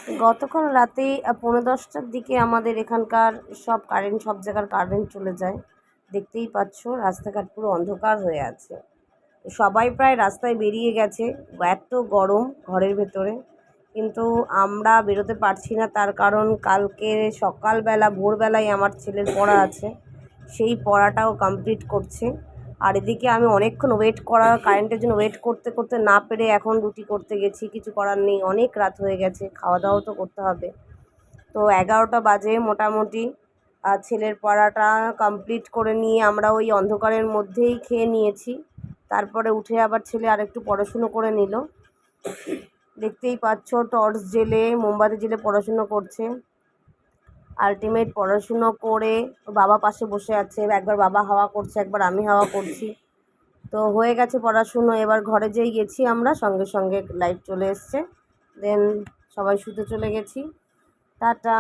গতকাল রাতে 10:45টার দিকে আমাদের এখানকার সব জায়গার কারেন্ট চলে যায়। দেখতেই পাচ্ছ রাস্তাঘাট পুরো অন্ধকার হয়ে আছে। সবাই প্রায় রাস্তায় বেরিয়ে গেছে, এত গরম ঘরের ভেতরে। কিন্তু আমরা বেরোতে পারছি না, তার কারণ কালকে সকালবেলা ভোরবেলায় আমার ছেলের পড়া আছে, সেই পড়াটাও কমপ্লিট করছে। আর এদিকে আমি অনেকক্ষণ কারেন্টের জন্য ওয়েট করতে করতে না পেরে এখন রুটি করতে গেছি। কিছু করার নেই, অনেক রাত হয়ে গেছে, খাওয়া দাওয়াও তো করতে হবে। তো 11টা বাজে মোটামুটি। আর ছেলের পড়াটা কমপ্লিট করে নিয়ে আমরা ওই অন্ধকারের মধ্যেই খেয়ে নিয়েছি। তারপরে উঠে আবার ছেলে আরেকটু পড়াশুনো করে নিল। দেখতেই পাচ্ছ টর্চ জেলে মোমবাতি জেলে পড়াশুনো করছে। আলটিমেট পড়াশুনো করে বাবা পাশে বসে আছে, একবার বাবা হাওয়া করছে, একবার আমি হাওয়া করছি। তো হয়ে গেছে পড়াশুনো। এবার ঘরে যেই গেছি আমরা, সঙ্গে সঙ্গে লাইট চলে এসছে। দেন সবাই শুতে চলে গেছি। টাটা।